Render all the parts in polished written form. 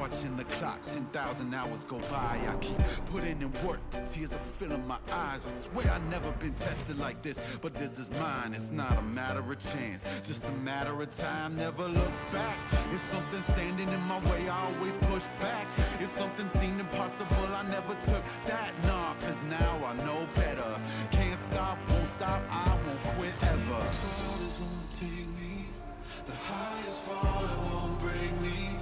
watching the clock, 10,000 hours go by. I keep putting in work, the tears are filling my eyes. I swear I've never been tested like this, but this is mine. It's not a matter of chance, just a matter of time. Never look back. If something standing in my way, I always push back. If something seemed impossible, I never took that. Nah, cause now I know better. Can't stop, won't stop, I won't quit ever. Take me, the highest fall, it won't break me.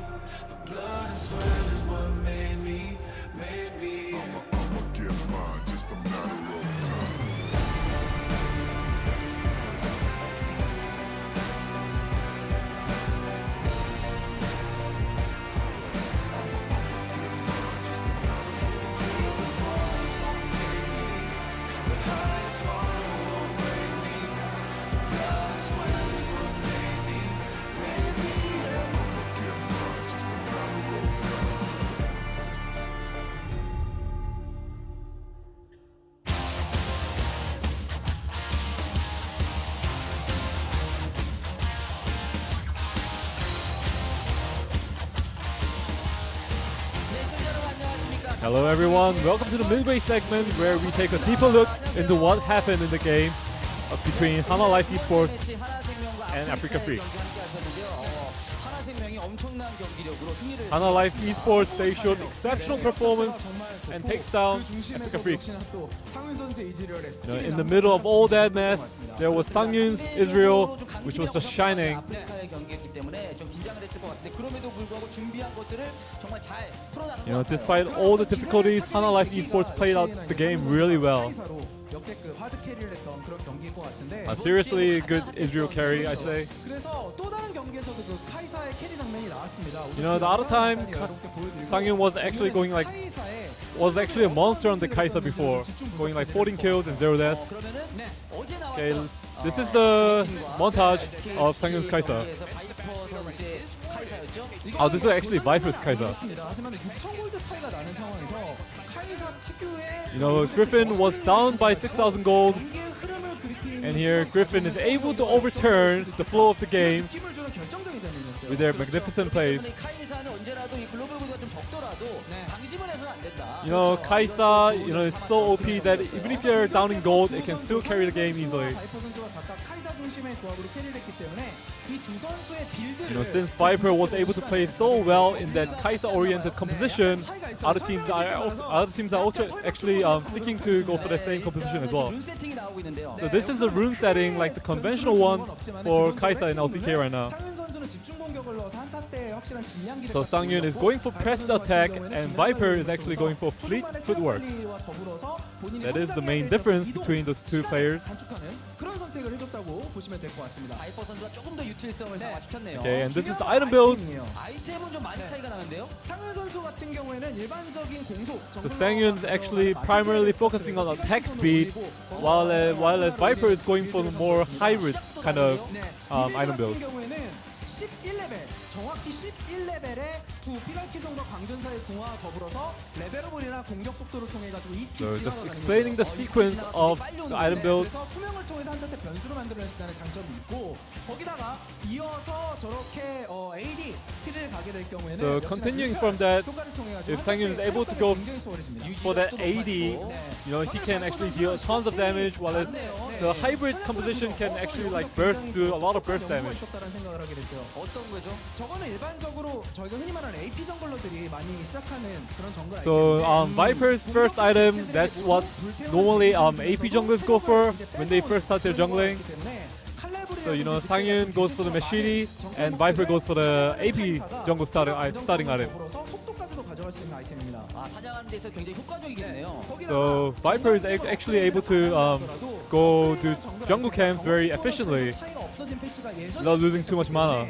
The blood and sweat is what made me. I'ma get mine, just a matter of time. Hello everyone, welcome to the midway segment where we take a deeper look into what happened in the game between Hanwha Life Esports and Afreeca Freecs. Hanwha Life Esports, they showed exceptional performance and takes down Afreeca Freecs. In the middle of all that mess, there was Sangyun's Israel, which was just shining. Despite all the difficulties, Hanwha Life Esports played out the game really well. Seriously good Israel carry, I say. The other time, Sangyun was actually a monster on the Kaisa before, going like 14 kills and 0 deaths. Okay, this is the montage of Sangyun's Kaisa. Oh, this is actually Viper's Kaisa. Griffin was down by 6,000 gold, and here Griffin is able to overturn the flow of the game with their magnificent plays. Kaisa, it's so OP that even if you're down in gold, it can still carry the game easily. Since Viper was able to play so well in that Kaisa-oriented composition, other teams are also actually seeking to go for the same composition as well. So this is a rune setting like the conventional one for Kaisa in LCK right now. So Sangyun is going for pressed attack and Viper is actually going for fleet footwork. That is the main difference between those two players. Okay, and this is the item build. So Sangyun's actually primarily focusing on attack speed, while as Viper is going for the more hybrid kind of item build. 정확히 11레벨의 두 피갈키손과 광전사의 궁화와 더불어서 레벨업이나 공격 속도를 통해 가지고 이 스킬 진화가 가능해요. Explaining the sequence of the item build. 그래서 투명을 통해서 한타때 변수를 만들어낼 수 있다는 장점이 있고 거기다가 이어서 저렇게 AD 트리를 가게 될 경우에는 So continuing from that, if Sangyun is able to go for that AD, he can actually deal tons of damage, while as the hybrid composition can actually do a lot of burst damage. So Viper's first item, that's what normally AP junglers go for when they first start their jungling. So Sangyun goes for the Mashiri and Viper goes for the AP jungle starting item. So Viper is actually able to go to jungle camps very efficiently without losing too much mana.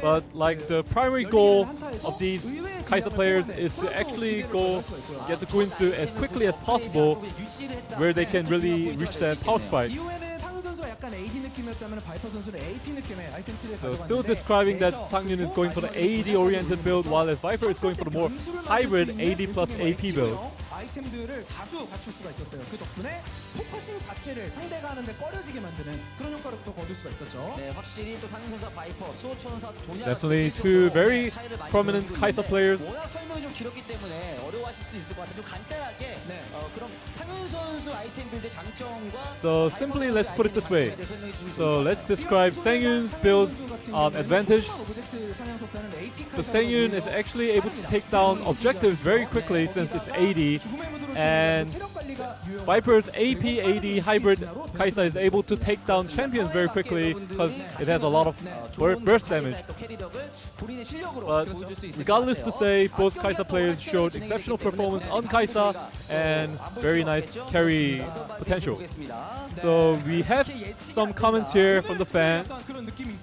But the primary goal of these Kaisa players is to actually get the Guinsu as quickly as possible, where they can really reach that power spike. So still describing that Sangyun is going for the AD oriented build, while as Viper is going for the more hybrid AD plus AP build. 아이템들을 다수 갖출 수가 있었어요. 그 덕분에 포커싱 자체를 상대가 하는데 꺼려지게 만드는 그런 효과를 또 거둘 수가 있었죠. 네, 확실히 또 상윤 선수와 바이퍼, 수호초 선수와 조냐 Definitely two very prominent Kai'Sa players. 워낙 설명이 좀 길었기 때문에 어려워하실 수도 있을 것 같아요. 좀 간단하게 네. 그럼 상윤 선수 아이템 빌드 장점과 So simply let's put it this way. So let's describe Sangyun's build advantage. So Sangyun is actually able to take down objectives very quickly since it's 80, and Viper's AP AD hybrid Kai'Sa is able to take down champions very quickly because it has a lot of burst damage. But regardless to say, both Kai'Sa players showed exceptional performance on Kai'Sa and very nice carry potential. So we have some comments here from the fan,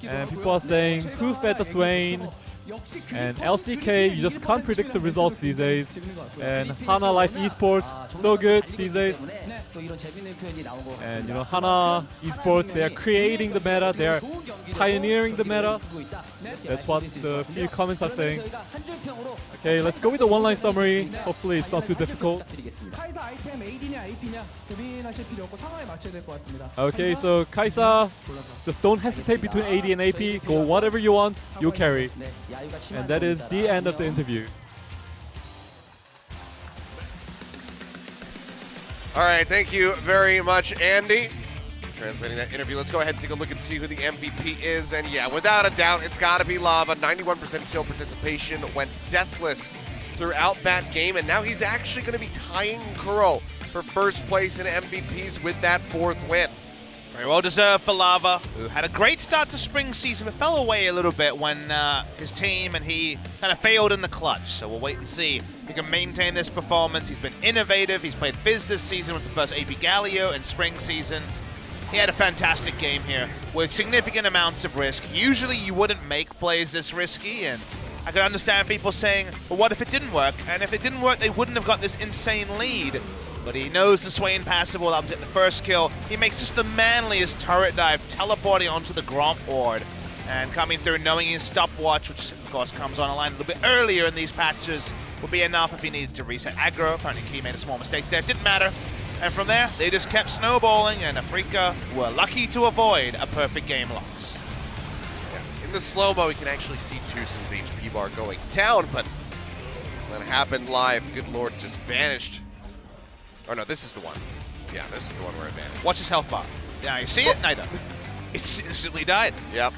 and people are saying, who fed the Swain? And LCK, you just can't predict the results these days. And Hanwha Life Esports, so good these days. And you know, Hanwha Esports, they are creating the meta, they are pioneering the meta. That's what the few comments are saying. Okay, let's go with the one-line summary. Hopefully it's not too difficult. Okay, so Kai'Sa, just don't hesitate between AD and AP. Go whatever you want, you'll carry. And that is the end of the interview. All right, thank you very much, Andy. Translating that interview, let's go ahead and take a look and see who the MVP is. And yeah, without a doubt, it's got to be Lava. 91% kill participation, went deathless throughout that game, and now he's actually going to be tying Kuro for first place in MVPs with that 4th win. Very well deserved for Lava, who had a great start to spring season, but fell away a little bit when his team and he kind of failed in the clutch. So we'll wait and see if he can maintain this performance. He's been innovative. He's played Fizz this season with the first AP Galio in spring season. He had a fantastic game here with significant amounts of risk. Usually you wouldn't make plays this risky, and I can understand people saying, well, what if it didn't work? And if it didn't work, they wouldn't have got this insane lead. But he knows the Swain passive will get the first kill. He makes just the manliest turret dive, teleporting onto the Gromp ward. And coming through, knowing his stopwatch, which of course comes on a line a little bit earlier in these patches, would be enough if he needed to reset aggro. Apparently Key made a small mistake there, didn't matter. And from there, they just kept snowballing, and Afreeca were lucky to avoid a perfect game loss. Yeah. In the slow-mo, you can actually see Tusen's HP bar going down, but when it happened live, good lord, just vanished. Oh no, this is the one. Yeah, this is the one where it vanished. Watch his health bar. Yeah, you see it? No, no. It's instantly died. Yep.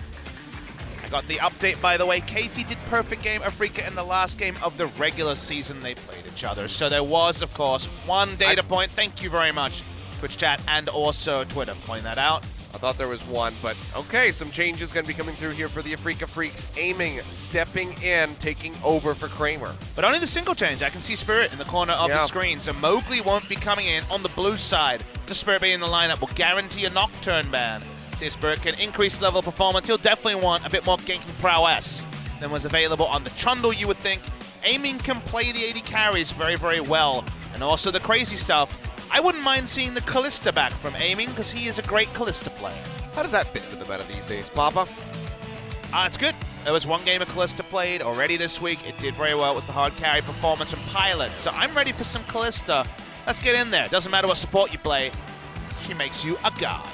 I got the update, by the way. KT did perfect game Afreeca in the last game of the regular season they played each other. So there was, of course, one data point. Thank you very much, Twitch chat and also Twitter for pointing that out. I thought there was one, but okay, some changes going to be coming through here for the Afreeca Freecs. Aiming, stepping in, taking over for Kramer. But only the single change. I can see Spirit in the corner of the screen, so Mowgli won't be coming in on the blue side. Just Spirit being in the lineup will guarantee a Nocturne ban. See if Spirit can increase level of performance. He'll definitely want a bit more ganking prowess than was available on the Trundle, you would think. Aiming can play the AD carries very, very well. And also the crazy stuff. I wouldn't mind seeing the Callista back from Aiming, because he is a great Callista player. How does that fit into the meta these days, Papa? It's good. There was one game of Callista played already this week. It did very well. It was the hard carry performance from Pilot. So I'm ready for some Callista. Let's get in there. Doesn't matter what support you play. She makes you a god.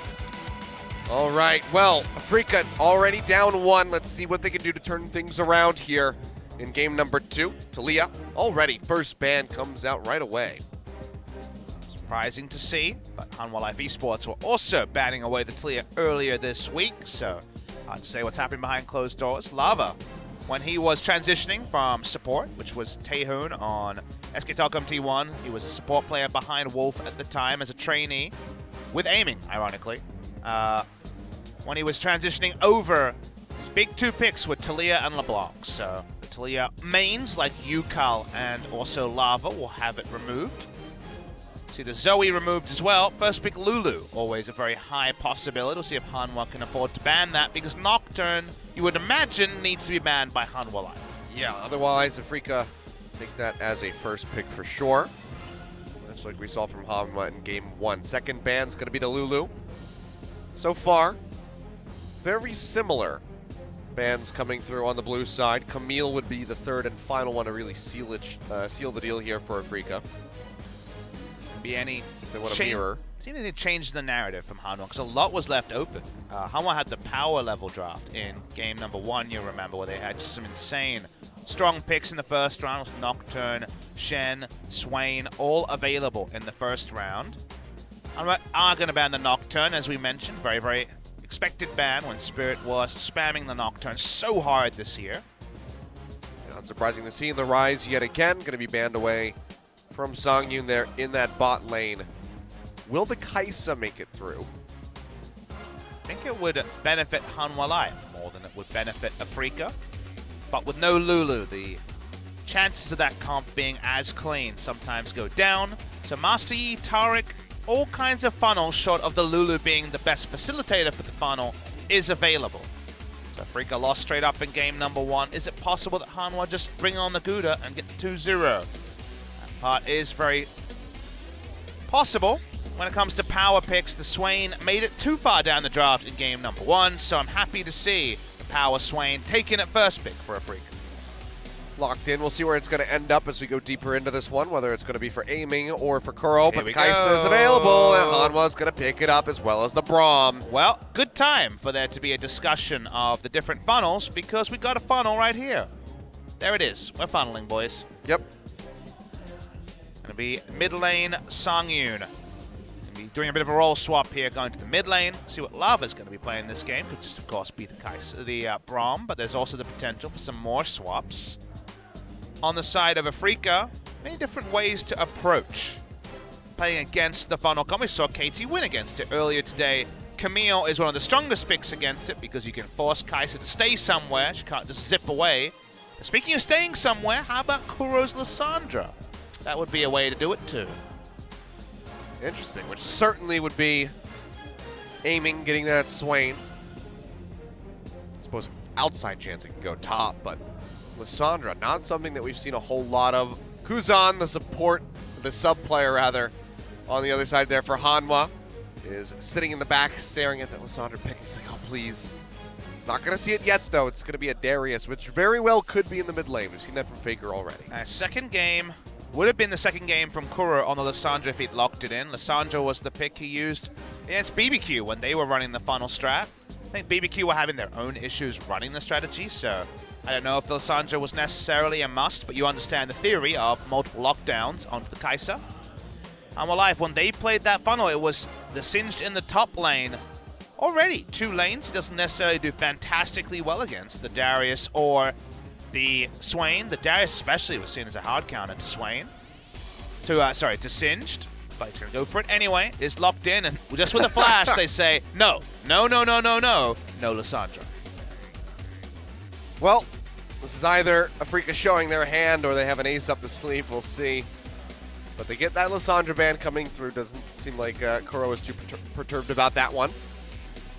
All right, well, Afreeca already down 1. Let's see what they can do to turn things around here in game number 2. Talia already first ban comes out right away. Surprising to see, but Hanwha Life Esports were also batting away the Talia earlier this week, so hard to say what's happening behind closed doors. Lava, when he was transitioning from support, which was Taehoon on SK Telecom T1, he was a support player behind Wolf at the time as a trainee, with Aiming, ironically. When he was transitioning over, his big 2 picks were Talia and LeBlanc, so the Talia mains like Yukal and also Lava will have it removed. See the Zoe removed as well. First pick Lulu, always a very high possibility. We'll see if Hanwha can afford to ban that, because Nocturne, you would imagine, needs to be banned by Hanwha Life. Yeah, otherwise Afreeca take that as a first pick for sure. Much like we saw from Hanwha in game 1. Second ban's going to be the Lulu. So far, very similar bans coming through on the blue side. Camille would be the third and final one to really seal the deal here for Afreeca. be any They want a mirror. Seems like they changed the narrative from Hanwha because a lot was left open. Hanwha had the power level draft in game number 1, you remember, where they had just some insane strong picks in the first round. It was Nocturne, Shen, Swain, all available in the first round. Hanwha are going to ban the Nocturne, as we mentioned. Very, very expected ban when Spirit was spamming the Nocturne so hard this year. Not surprising to see the rise yet again. Going to be banned away from Songyun there in that bot lane. Will the Kaisa make it through? I think it would benefit Hanwha Life more than it would benefit Afreeca. But with no Lulu, the chances of that comp being as clean sometimes go down. So Master Yi, Taric, all kinds of funnels short of the Lulu being the best facilitator for the funnel is available. So Afreeca lost straight up in game number 1. Is it possible that Hanwha just bring on the Gouda and get 2-0? That part is very possible. When it comes to power picks, the Swain made it too far down the draft in game number 1, so I'm happy to see the power Swain taking it first pick for Afreeca. Locked in. We'll see where it's going to end up as we go deeper into this one, whether it's going to be for aiming or for Kuro, but the Kaisa is available, and Hanwha's going to pick it up as well as the Braum. Well, good time for there to be a discussion of the different funnels, because we got a funnel right here. There it is. We're funneling, boys. Yep. Gonna be mid lane Songyun. Be doing a bit of a role swap here, going to the mid lane. See what Lava's going to be playing this game. Could just, of course, be the Braum, but there's also the potential for some more swaps. On the side of Afreeca, many different ways to approach playing against the funnel comp. We saw KT win against it earlier today. Camille is one of the strongest picks against it because you can force Kaisa to stay somewhere. She can't just zip away. And speaking of staying somewhere, how about Kuro's Lissandra? That would be a way to do it too. Interesting, which certainly would be aiming, getting that Swain. I suppose outside chance it can go top, but Lissandra, not something that we've seen a whole lot of. Kuzan, the support, the sub-player rather, on the other side there for Hanwha, is sitting in the back staring at that Lissandra pick. He's like, oh, please. Not going to see it yet, though. It's going to be a Darius, which very well could be in the mid lane. We've seen that from FLICKR already. Second game. Would have been the second game from Kuro on the Lissandra if he'd locked it in. Lissandra was the pick he used against BBQ when they were running the funnel strat. I think BBQ were having their own issues running the strategy, so I don't know if the Lissandra was necessarily a must, but you understand the theory of multiple lockdowns onto the Kaisa. Hanwha Life, when they played that funnel, it was the Singed in the top lane. Already 2 lanes he doesn't necessarily do fantastically well against, the Darius or the Swain. The Darius especially was seen as a hard counter to Swain. To Singed. But he's going to go for it anyway. Is locked in, and just with a flash, they say, no, Lissandra. Well, this is either Afreeca showing their hand or they have an ace up the sleeve. We'll see. But they get that Lissandra ban coming through. Doesn't seem like Kuro is too perturbed about that one.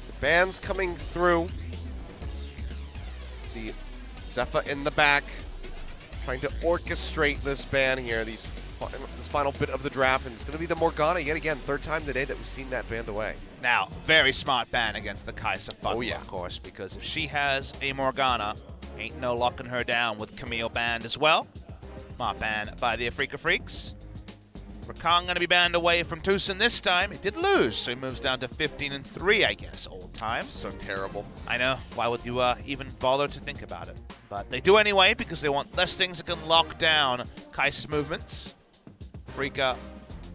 The ban's coming through. Let's see. Zephyr in the back, trying to orchestrate this ban here, this final bit of the draft, and it's going to be the Morgana yet again, 3rd time today that we've seen that banned away. Now, very smart ban against the Kaisa funnel, Oh, yeah. of course, because if she has a Morgana, ain't no locking her down with Camille banned as well. Smart ban by the Afreeca Freecs. Rakan going to be banned away from Tucson this time. He did lose, so he moves down to 15-3, I guess, old time. So terrible. I know. Why would you even bother to think about it? But they do anyway because they want less things that can lock down Kaisa's movements. Afreeca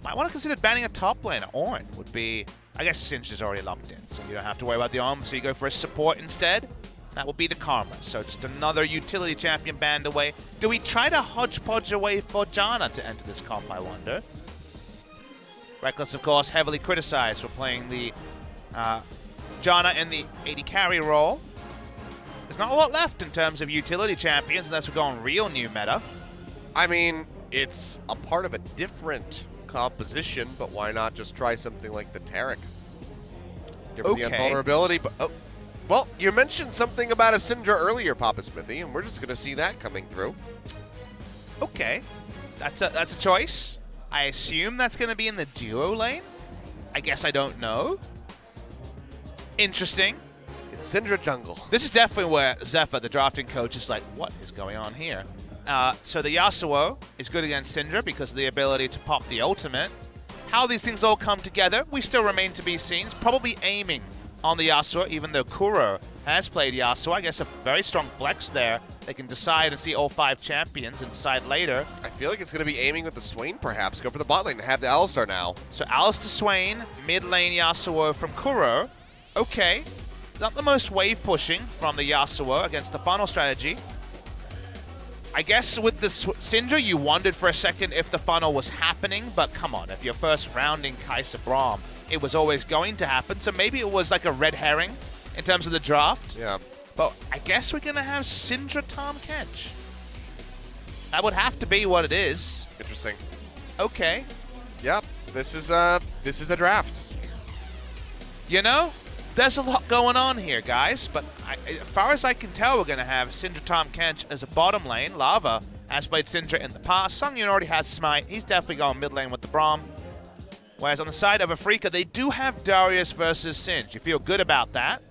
might want to consider banning a top lane. Ornn would be, I guess Singed is already locked in, so you don't have to worry about the arm. So you go for a support instead. That will be the Karma. So just another utility champion banned away. Do we try to hodgepodge away for Janna to enter this comp, I wonder? Reckless, of course, heavily criticized for playing the Janna in the AD carry role. There's not a lot left in terms of utility champions unless we're going real new meta. I mean, it's a part of a different composition, but why not just try something like the Taric? Give her the invulnerability, but well, you mentioned something about a Syndra earlier, Papa Smithy, and we're just going to see that coming through. Okay, that's a choice. I assume that's going to be in the duo lane. I guess I don't know. Interesting. It's Syndra jungle. This is definitely where Zephyr, the drafting coach, is like, what is going on here? So the Yasuo is good against Syndra because of the ability to pop the ultimate. How these things all come together, we still remain to be seen. It's probably aiming on the Yasuo, even though Kuro has played Yasuo. I guess a very strong flex there. They can decide and see all 5 champions and decide later. I feel like it's going to be aiming with the Swain, perhaps. Go for the bot lane to have the Alistar now. So Alistar Swain, mid lane Yasuo from Kuro. Okay, not the most wave pushing from the Yasuo against the funnel strategy. I guess with the Syndra, you wondered for a second if the funnel was happening, but come on, if you're first rounding Kai'Sa Braum, it was always going to happen, so maybe it was like a red herring in terms of the draft. Yeah. But I guess we're going to have Syndra Tahm Kench. That would have to be what it is. Interesting. Okay. Yep. This is a draft. You know, there's a lot going on here, guys, but as far as I can tell, we're going to have Syndra Tahm Kench as a bottom lane. Lava has played Syndra in the past. Sungyun already has Smite. He's definitely going mid lane with the Braum. Whereas on the side of Afreeca, they do have Darius versus Singe. You feel good about that.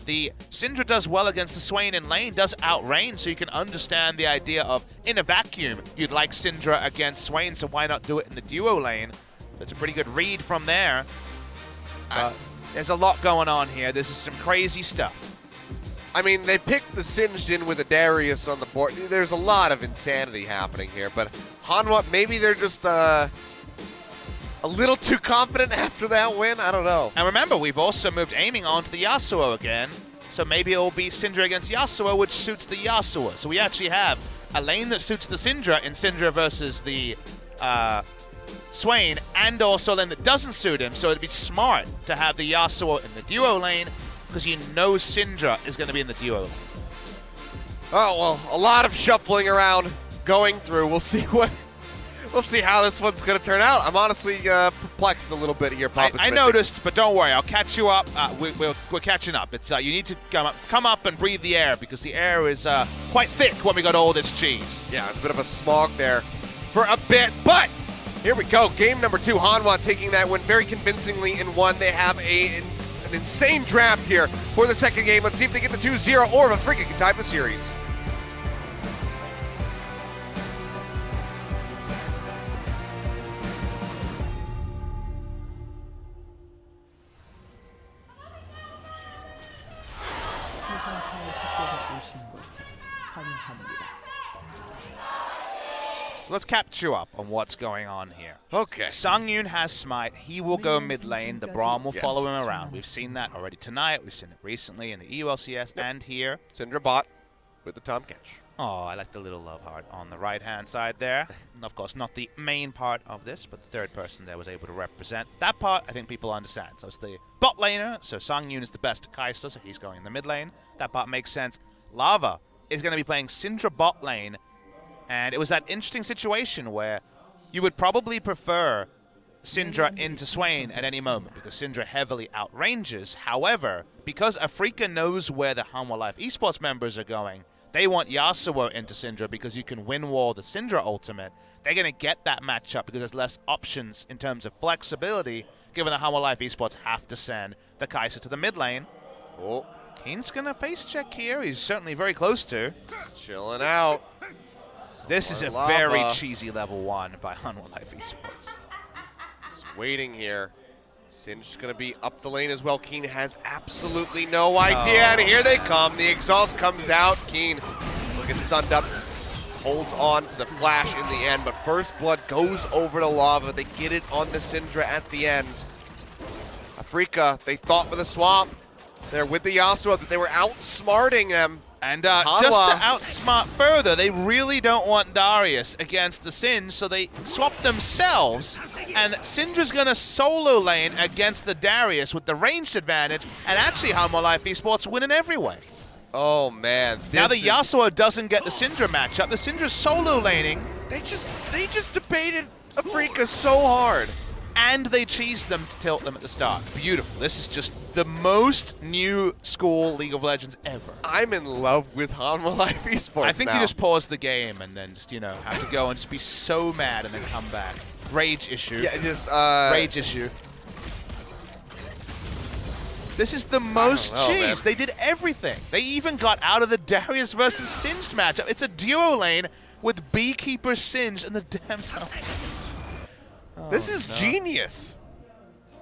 The Syndra does well against the Swain in lane, does outrange, so you can understand the idea of, in a vacuum, you'd like Syndra against Swain, so why not do it in the duo lane? That's a pretty good read from there. But there's a lot going on here. This is some crazy stuff. I mean, they picked the Singed in with a Darius on the board. There's a lot of insanity happening here, but Hanwha, maybe they're just a little too confident after that win. I don't know. And remember, we've also moved aiming onto the Yasuo again, so maybe it will be Syndra against Yasuo, which suits the Yasuo. So we actually have a lane that suits the Syndra in Syndra versus the Swain, and also a lane that doesn't suit him, so it'd be smart to have the Yasuo in the duo lane, because you know Syndra is going to be in the duo lane. Oh, well, a lot of shuffling around going through. We'll see how this one's going to turn out. I'm honestly perplexed a little bit here, Papa I noticed, but don't worry, I'll catch you up. We're catching up. It's you need to come up and breathe the air, because the air is quite thick when we got all this cheese. Yeah, it's a bit of a smog there for a bit, but here we go. Game number 2, Hanwha taking that win very convincingly in 1. They have an insane draft here for the second game. Let's see if they get the 2-0 or if Afreeca can tie the series. So let's catch you up on what's going on here. Okay. Sungyun has Smite. He will go mid lane. The Braum will follow him around. We've seen that already tonight. We've seen it recently in the EULCS and here. Syndra bot with the Tahm Kench. Oh, I like the little love heart on the right-hand side there. And of course, not the main part of this, but the third person there was able to represent. That part, I think people understand. So it's the bot laner, so Sungyun is the best at Kai'Sa, so he's going in the mid lane. That part makes sense. Lava is going to be playing Syndra bot lane, and it was that interesting situation where you would probably prefer Syndra into Swain at any moment, because Syndra heavily outranges. However, because Afreeca knows where the Hanwha Life Esports members are going, they want Yasuo into Syndra because you can win wall the Syndra ultimate. They're going to get that matchup because there's less options in terms of flexibility, given that Hanwha Life Esports have to send the Kai'Sa to the mid lane. Oh, Keen's going to face check here. He's certainly very close to. just chilling out. This is a Lava. very cheesy level 1 by Hanwha Life Esports. Just waiting here. Singe's going to be up the lane as well. Keen has absolutely no idea, and here they come. The exhaust comes out. Keen looking stunned up. Holds on to the flash in the end, but first blood goes over to Lava. They get it on the Syndra at the end. Afreeca, they thought with a swamp. They're with the Yasuo that they were outsmarting them. And just to outsmart further, they really don't want Darius against the Singe, so they swap themselves, and Syndra's going to solo lane against the Darius with the ranged advantage, and actually Hanwha Life Esports winning every way. Oh man. Now the Yasuo doesn't get the Syndra matchup. The Syndra's solo laning. They just debated Afreeca so hard. And they cheesed them to tilt them at the start. Beautiful. This is just the most new school League of Legends ever. I'm in love with Hanwha Life Esports I think now. you just pause the game and then just, have to go and just be so mad and then come back. Rage issue. Yeah, just Rage issue. This is the most cheese. man. They did everything. They even got out of the Darius versus Singed matchup. It's a duo lane with Beekeeper Singed and the damn time. This is genius.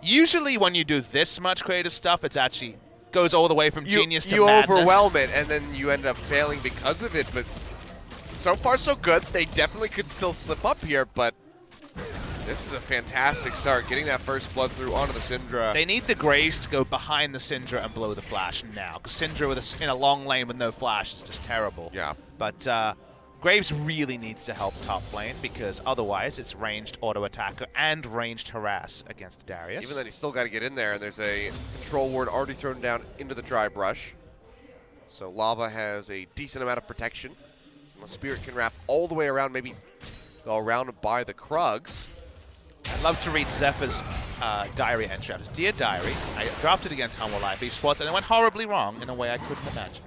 Usually when you do this much creative stuff, it's actually goes all the way from genius to you madness. overwhelm it, and then you end up failing because of it. But so far, so good. They definitely could still slip up here, but this is a fantastic start. Getting that first blood through onto the Syndra. They need the Graves to go behind the Syndra and blow the flash now, because Syndra in a long lane with no flash is just terrible. Yeah. But Graves really needs to help top lane, because otherwise it's ranged auto attacker and ranged harass against Darius. Even then, he's still got to get in there, and there's a control ward already thrown down into the dry brush. So Lava has a decent amount of protection. So the Spirit can wrap all the way around, maybe go around by the Krugs. I'd love to read Zephyr's diary entry. Dear Diary, I drafted against Hanwha Live Esports, and it went horribly wrong in a way I couldn't imagine.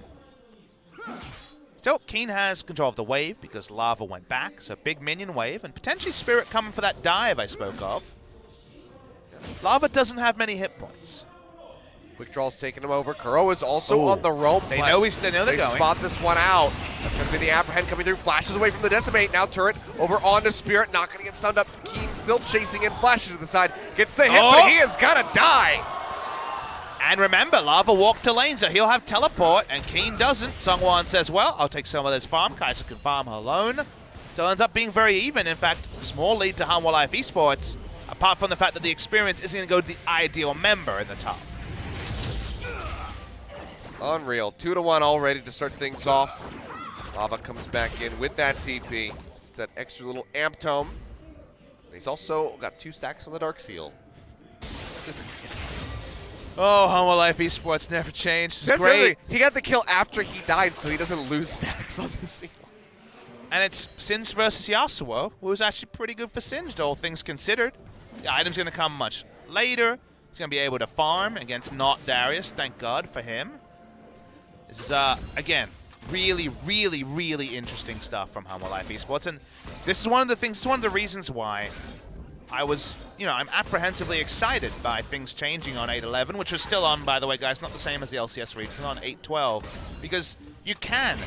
Still, Keen has control of the wave because Lava went back, so big minion wave, and potentially Spirit coming for that dive I spoke of. Lava doesn't have many hit points. Quick Draw's taking him over. Kuro is also on the rope. They know they're They going. spot this one out. That's going to be the Apprehend coming through. Flashes away from the Decimate. Now Turret over onto Spirit. Not going to get stunned up. Keen still chasing in. Flashes to the side. Gets the hit, but he is going to die. And remember, Lava walked to lane, so he'll have teleport, and Keen doesn't. Sungwon says, well, I'll take some of this farm. Kai'Sa can farm alone. Still ends up being very even. In fact, small lead to Hanwha Live Esports, apart from the fact that the experience isn't going to go to the ideal member in the top. Unreal. 2-1 already to start things off. Lava comes back in with that TP. Gets that extra little amp tome. He's also got 2 stacks on the Dark Seal. Oh, Hanwha Live Esports never changed. It's great. He got the kill after he died, so he doesn't lose stacks on the seal. And it's Singed versus Yasuo, who was actually pretty good for Singed, all things considered. The item's going to come much later. He's going to be able to farm against not Darius, thank God for him. This is, again, really, really, really interesting stuff from Hanwha Live Esports. And this is one of the things, this is one of the reasons why I was, I'm apprehensively excited by things changing on 8.11, which was still on, by the way, guys, not the same as the LCS region, on 8.12, because you can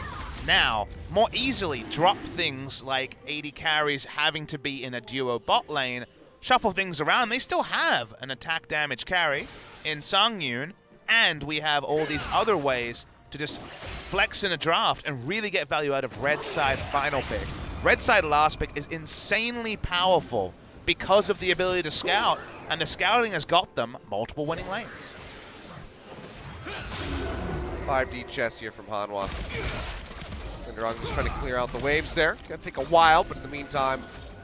now more easily drop things like 80 carries having to be in a duo bot lane, shuffle things around. They still have an attack damage carry in Songyun, and we have all these other ways to just flex in a draft and really get value out of red side final pick. Red side last pick is insanely powerful because of the ability to scout, and the scouting has got them multiple winning lanes. 5D chess here from Hanwha. Linderong just trying to clear out the waves there. Gonna take a while, but in the meantime,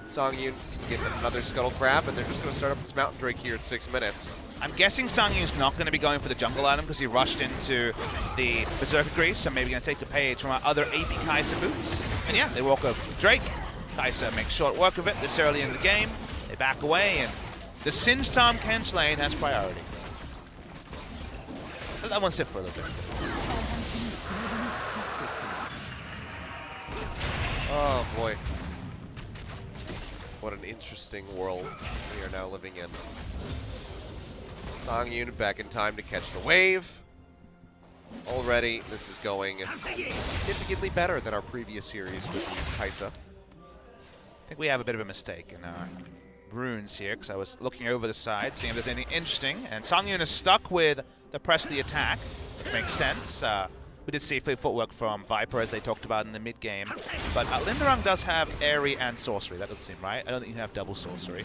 Songyun can get another Scuttle Crab, and they're just gonna start up this Mountain Drake here at 6 minutes. I'm guessing Songyun's not going to be going for the jungle item because he rushed into the Berserker Grease, so maybe going to take the page from our other AP Kai'Sa boots. And yeah, they walk over to Drake. Kai'Sa makes short work of it this early in the game. They back away, and the Singed Tom Kench lane has priority. Let that one sit for a little bit. Oh boy. What an interesting world we are now living in. Songyun back in time to catch the wave. Already, this is going significantly better than our previous series with Kai'Sa. I think we have a bit of a mistake in our runes here, because I was looking over the side, seeing if there's anything interesting, and Songyun is stuck with the press the attack, which makes sense. We did see footwork from Viper, as they talked about in the mid-game, but Linderong does have Airy and Sorcery. That doesn't seem right. I don't think you can have double Sorcery.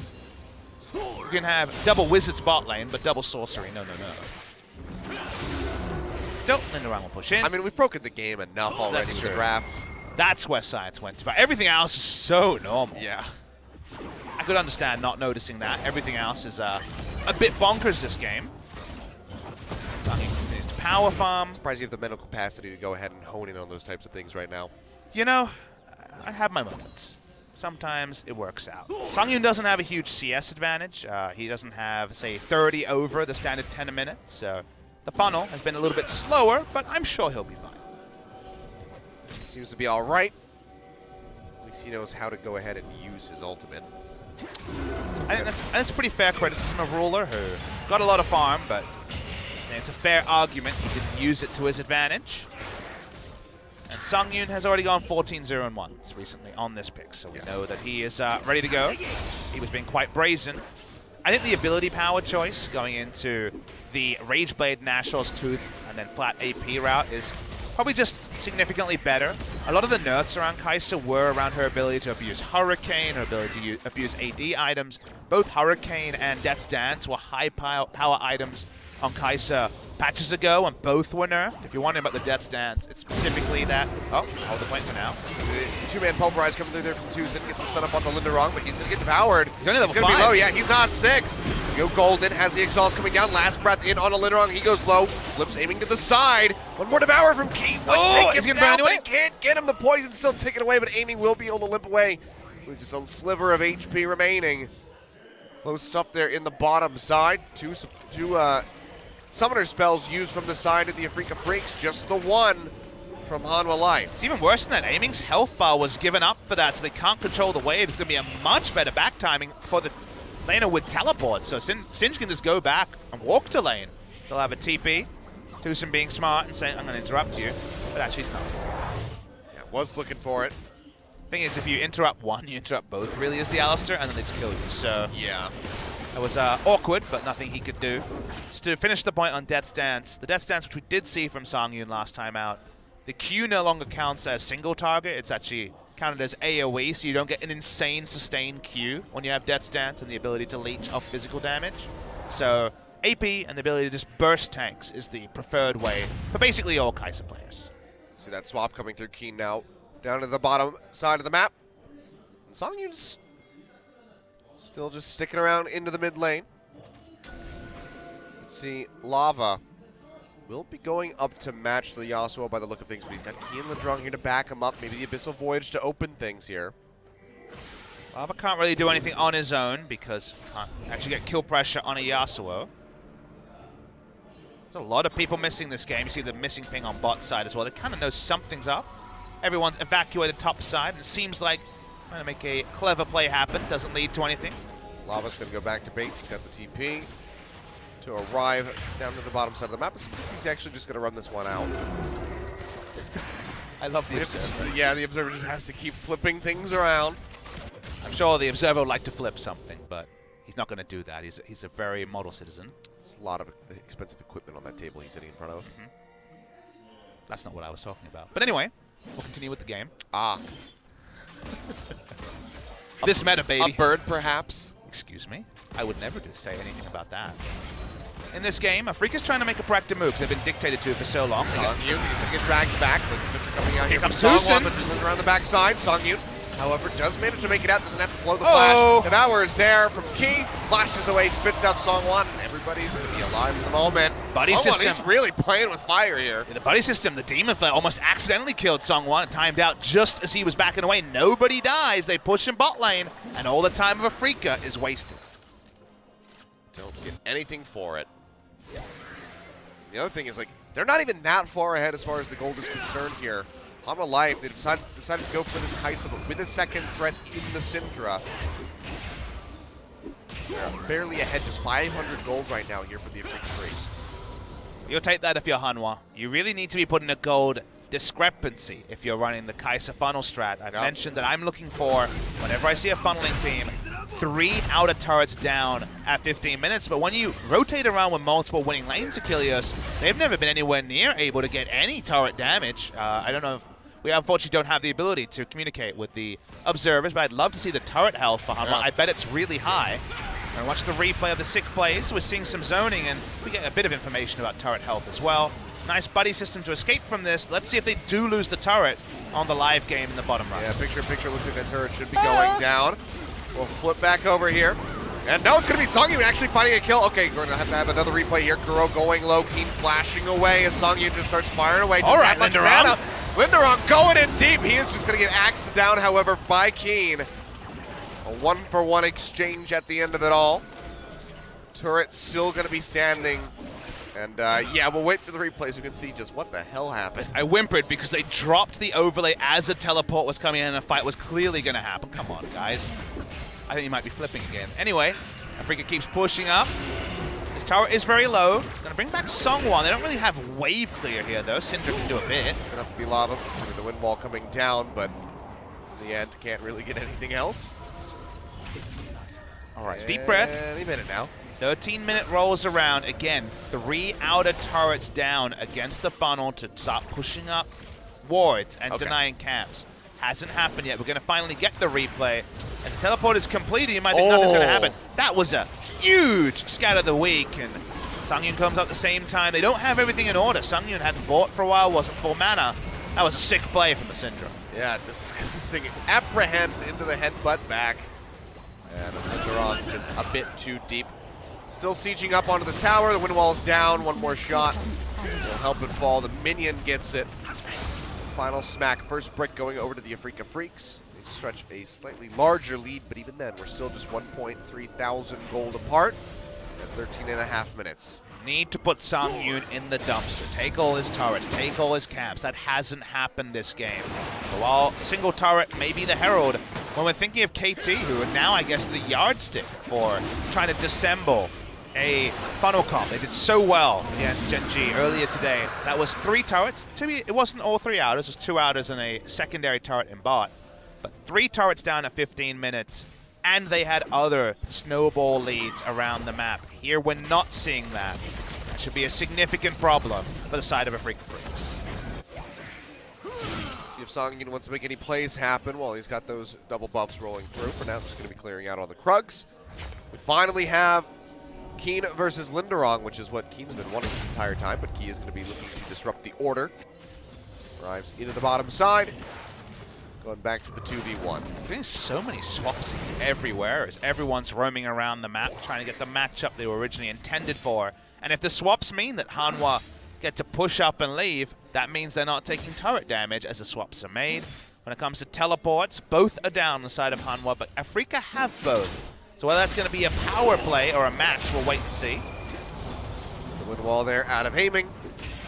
You can have double Wizard's bot lane, but double Sorcery. No. Still, Linderong will push in. I mean, we've broken the game enough already with the draft. That's where science went to. Everything else was so normal. Yeah. I could understand not noticing that. Everything else is a bit bonkers this game. He continues to power farm. Surprised you have the mental capacity to go ahead and hone in on those types of things right now. I have my moments. Sometimes it works out. Songyun doesn't have a huge CS advantage. He doesn't have, say, 30 over the standard 10 a minute. So the funnel has been a little bit slower, but I'm sure he'll be fine. Seems to be all right. At least he knows how to go ahead and use his ultimate. I think that's pretty fair criticism of Ruler, who got a lot of farm, but it's a fair argument he didn't use it to his advantage. And Sungyun has already gone 14-0-1 recently on this pick, so we know that he is ready to go. He was being quite brazen. I think the ability power choice going into the Rageblade, Nashor's Tooth, and then flat AP route is probably just significantly better. A lot of the nerfs around Kai'Sa were around her ability to abuse Hurricane, her ability to abuse AD items. Both Hurricane and Death's Dance were high power items on Kai'Sa patches ago, and both were nerfed. If you're wondering about the Death's Dance, it's specifically that. Oh, hold the point for now. The two-man pulverize coming through there from Tucson. Gets the stun up on the Linderong, but he's going to get devoured. He's only level gonna 5. Be low. Yeah, he's on 6. Yo, Golden has the exhaust coming down. Last breath in on a Linderong. He goes low. Flips aiming to the side. One more devour from Key. Oh, he's going to burn anyway. Can't get him. The poison's still ticking away, but Amy will be able to limp away with just a sliver of HP remaining. Close stuff there in the bottom side. Two summoner spells used from the side of the Afreeca Freecs. Just the one from Hanwha Life. It's even worse than that. Aiming's health bar was given up for that, so they can't control the wave. It's going to be a much better back timing for the laner with teleport. So Singe can just go back and walk to lane. They'll have a TP. Tucson being smart and saying, I'm going to interrupt you. But actually, he's not. Yeah, was looking for it. Thing is, if you interrupt one, you interrupt both, really, is the Alistair, and then they just kill you. So yeah. That was awkward, but nothing he could do. Just to finish the point on Death's Dance, the Death's Dance, which we did see from Sungyun last time out, the Q no longer counts as single target. It's actually counted as AoE, so you don't get an insane sustained Q when you have Death's Dance and the ability to leech off physical damage. So AP and the ability to just burst tanks is the preferred way for basically all Kai'Sa players. See that swap coming through Keen now. Down to the bottom side of the map. And Songyun's still just sticking around into the mid lane. Let's see, Lava will be going up to match the Yasuo by the look of things, but he's got Key and Ladrong here to back him up. Maybe the Abyssal Voyage to open things here. Lava can't really do anything on his own because can't actually get kill pressure on a Yasuo. There's a lot of people missing this game. You see the missing ping on bot side as well. They kind of know something's up. Everyone's evacuated top side, and it seems like trying to make a clever play happen. Doesn't lead to anything. Lava's going to go back to base. He's got the TP to arrive down to the bottom side of the map. It seems like he's actually just going to run this one out. I love the Observer. Yeah, the Observer just has to keep flipping things around. I'm sure the Observer would like to flip something, but he's not going to do that. He's a very model citizen. It's a lot of expensive equipment on that table he's sitting in front of. That's not what I was talking about. But anyway, we'll continue with the game. Ah. This meta, baby. A bird, perhaps? Excuse me? I would never say anything about that. In this game, Afreeca's trying to make a proactive move because they've been dictated to for so long. Songyun, he's going to get dragged back. Coming out Here from comes Hanwha, Tucson. but Tucson's around the backside. Songyun, however, does manage to make it out. Doesn't have to blow the flash. Devour is there from Key. Flashes away, spits out Songwon, and everybody's going to be alive at the moment. Buddy Songwon system. is really playing with fire here. In the buddy system, the Demon Flare almost accidentally killed Songwon and timed out just as he was backing away. Nobody dies. They push in bot lane, and all the time of Afreeca is wasted. Don't get anything for it. The other thing is, like, they're not even that far ahead as far as the gold is concerned here. Hanwha Life, they decided to go for this Kai'Sa, but with a second threat in the Syndra. They're barely ahead, just 500 gold right now here for the Afreeca Freecs. You'll take that if you're Hanwha. You really need to be putting a gold discrepancy if you're running the Kai'Sa funnel strat. I've mentioned that I'm looking for, whenever I see a funneling team, 3 outer turrets down at 15 minutes, but when you rotate around with multiple winning lanes, Achilles, they've never been anywhere near able to get any turret damage. I don't know if we unfortunately don't have the ability to communicate with the observers, but I'd love to see the turret health for Hanwha. I bet it's really high. And watch the replay of the sick plays. We're seeing some zoning, and we get a bit of information about turret health as well. Nice buddy system to escape from this. Let's see if they do lose the turret on the live game in the bottom right. Yeah, picture looks like that turret should be going down. We'll flip back over here. And no, it's going to be Songyun actually finding a kill. Okay, we're going to have another replay here. Kuro going low, Keen flashing away as Songyun just starts firing away. All right, Linderong. Linderong going in deep. He is just going to get axed down, however, by Keen. A 1-for-1 exchange at the end of it all. Turret still going to be standing. And yeah, we'll wait for the replay so we can see just what the hell happened. I whimpered because they dropped the overlay as a teleport was coming in and a fight was clearly going to happen. Come on, guys. I think you might be flipping again. Anyway, Afreeca keeps pushing up. This turret is very low. Gonna bring back Songwon. They don't really have wave clear here, though. Syndra can do a bit. It's gonna have to be lava with the wind wall coming down, but in the end, can't really get anything else. All right, deep breath. Any minute now. 13-minute rolls around. Again, 3 outer turrets down against the funnel to start pushing up wards and denying camps. Hasn't happened yet. We're going to finally get the replay. As the teleport is completed, you might think nothing's going to happen. That was a huge scatter of the week, and Sungyun comes up at the same time. They don't have everything in order. Sungyun hadn't bought for a while, wasn't full mana. That was a sick play from the Syndra. Yeah, disgusting. Apprehend into the headbutt back. And Linderon just a bit too deep. Still sieging up onto this tower. The wind wall's down. One more shot will help it fall. The minion gets it. Final smack. First brick going over to the Afreeca Freecs. They stretch a slightly larger lead, but even then, we're still just 1.3 thousand gold apart at 13.5 minutes. Need to put Sungyun in the dumpster. Take all his turrets, take all his camps. That hasn't happened this game. So while a single turret may be the herald, when we're thinking of KT, who are now, I guess, the yardstick for trying to dissemble a funnel comp. They did so well against Gen G earlier today. That was 3 turrets. It wasn't all 3 outers. It was 2 outers and a secondary turret in bot. But 3 turrets down at 15 minutes. And they had other snowball leads around the map. Here we're not seeing that. That should be a significant problem for the side of Afreeca Freecs. See if Sungyun wants to make any plays happen while he's got those double buffs rolling through. For now, just going to be clearing out all the Krugs. We finally have Keen versus Linderong, which is what Keen's been wanting the entire time, but Key is going to be looking to disrupt the order. Arrives into the bottom side. Going back to the 2v1. There's so many swapsies everywhere as everyone's roaming around the map trying to get the matchup they were originally intended for. And if the swaps mean that Hanwha get to push up and leave, that means they're not taking turret damage as the swaps are made. When it comes to teleports, both are down on the side of Hanwha, but Afreeca have both. So whether that's going to be a power play or a match, we'll wait and see. The wind wall there out of aiming.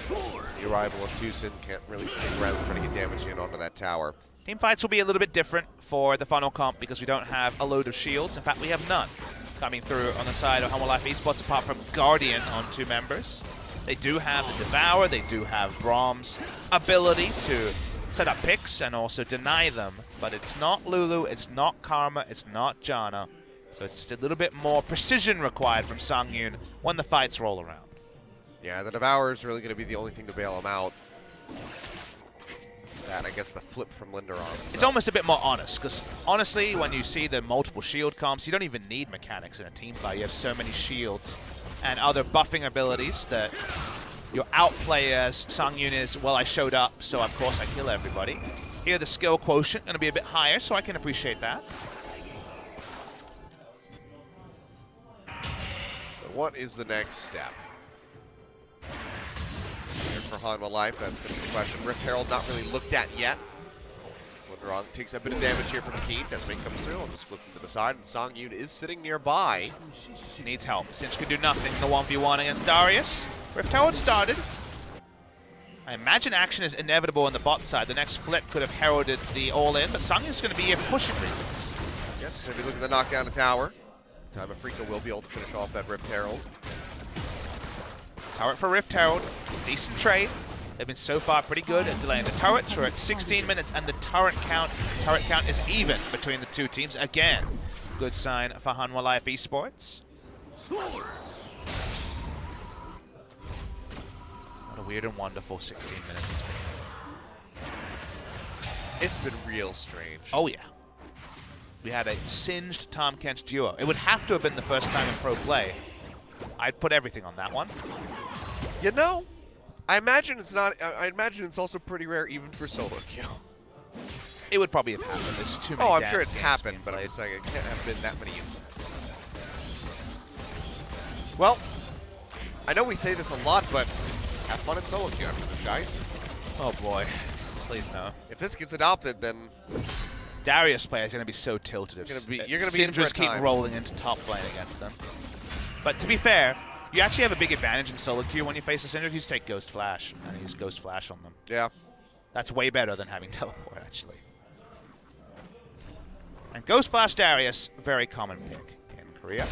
The arrival of Tucson can't really stick around trying to get damage in onto that tower. Team fights will be a little bit different for the funnel comp because we don't have a load of shields. In fact, we have none coming through on the side of Hanwha Life Esports apart from Guardian on 2 members. They do have the Devour, they do have Brahm's ability to set up picks and also deny them, but it's not Lulu, it's not Karma, it's not Janna. So it's just a little bit more precision required from Sungyun when the fights roll around. Yeah, the Devour is really going to be the only thing to bail him out. That, I guess, the flip from Linderon. So. It's almost a bit more honest, because honestly, when you see the multiple shield comps, you don't even need mechanics in a team fight. You have so many shields and other buffing abilities that your outplay as Sungyun is, well, I showed up, so of course I kill everybody. Here, the skill quotient going to be a bit higher, so I can appreciate that. But what is the next step? For Hanwha Life, that's going to be the question. Rift Herald not really looked at yet. Linderong takes a bit of damage here from Keen. Desmond comes through. I'll just flip him to the side, and Sungyun is sitting nearby. Needs help. Sinch can do nothing in the 1v1 against Darius. Rift Herald started. I imagine action is inevitable on the bot side. The next flip could have heralded the all-in, but Sungyun's going to be here for pushing reasons. Yes, he's going to be looking to knock down the tower. Time Afreeca will be able to finish off that Rift Herald. Turret for Rift Herald. Decent trade. They've been so far pretty good at delaying the turrets. We're at 16 minutes, and the turret count is even between the two teams. Again, good sign for Hanwha Life Esports. What a weird and wonderful 16 minutes it's been. It's been real strange. Oh, yeah. We had a singed Tom Kench duo. It would have to have been the first time in pro play. I'd put everything on that one. You know, I imagine it's not. I imagine it's also pretty rare even for solo queue. It would probably have happened. There's too many. Oh, I'm sure it's games happened, being but I'm played. just saying it can't have been that many instances. Well, I know we say this a lot, but have fun in solo queue after this, guys. Oh boy, please no. If this gets adopted, then Darius player is going to be so tilted if you're gonna be in for a Syndra's keep time. rolling into top lane against them. But to be fair, you actually have a big advantage in solo queue when you face a Syndra. You just take Ghost Flash and use Ghost Flash on them. yeah. That's way better than having teleport, actually. And Ghost Flash Darius, very common pick in Korea.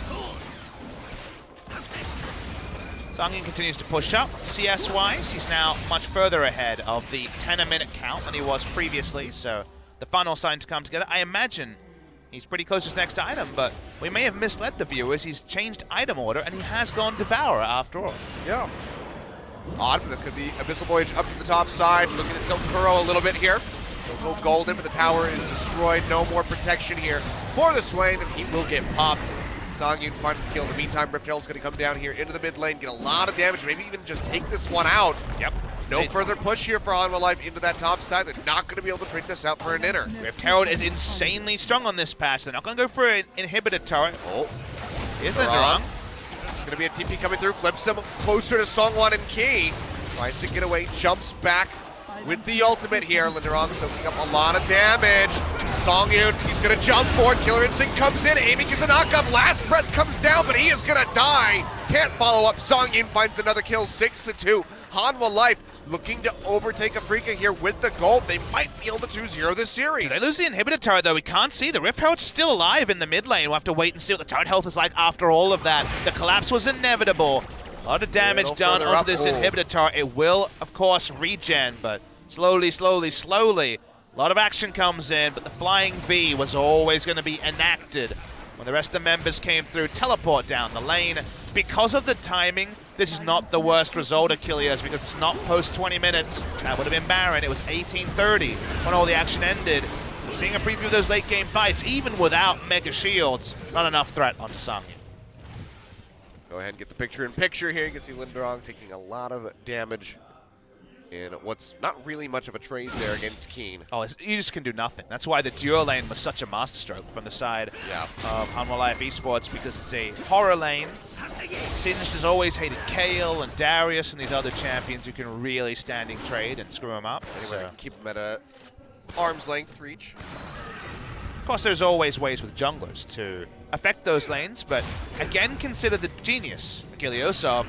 Songyun continues to push up. CS-wise, he's now much further ahead of the 10-a-minute count than he was previously, so the funnel's starting to come together. I imagine he's pretty close to his next item, but we may have misled the viewers. He's changed item order, and he has gone Devourer after all. Yeah. Odd, but that's going to be Abyssal Voyage up to the top side. Looking at Silkuro a little bit here. He'll go golden, but the tower is destroyed. No more protection here for the Swain, and he will get popped. Songyun finds the kill. In the meantime, Rift Herald's going to come down here into the mid lane, get a lot of damage, maybe even just take this one out. Yep. No further push here for Hanwha Life into that top side. They're not going to be able to trade this out for an inner. Rift Herald is insanely strong on this patch. They're not going to go for an inhibitor turret. Oh, Here's Linderong. It's going to be a TP coming through, flips him closer to Songwon and Key. Tries to get away, jumps back with the ultimate here. Linderong soaking up a lot of damage. Songyun, he's going to jump forward. Killer Instinct comes in. Amy gets a knockup. Last breath comes down, but he is going to die. Can't follow up. Songyun finds another kill, 6-2. Hanwha Life looking to overtake Afreeca here with the gold. They might be able to 2-0 this series. Did they lose the inhibitor turret, though? We can't see. The Rift Herald's still alive in the mid lane. We'll have to wait and see what the turret health is like after all of that. The collapse was inevitable. A lot of damage done onto this inhibitor turret. It will, of course, regen, but slowly, slowly, slowly. A lot of action comes in, but the Flying V was always going to be enacted when the rest of the members came through. Teleport down the lane. Because of the timing, this is not the worst result, Achilles, because it's not post 20 minutes. That would have been Baron. It was 18:30 when all the action ended. Seeing a preview of those late game fights, even without Mega Shields, not enough threat onto Songyun. Go ahead and get the picture-in-picture here. You can see Linderong taking a lot of damage in what's not really much of a trade there against Keen. Oh, you just can do nothing. That's why the duo lane was such a masterstroke from the side of Hanwha Life Esports, because it's a horror lane. Singed has always hated Kale and Darius and these other champions who can really standing trade and screw them up. Anyway, keep them at a arm's length reach. Of course, there's always ways with junglers to affect those lanes, but again, consider the genius, Giliosov.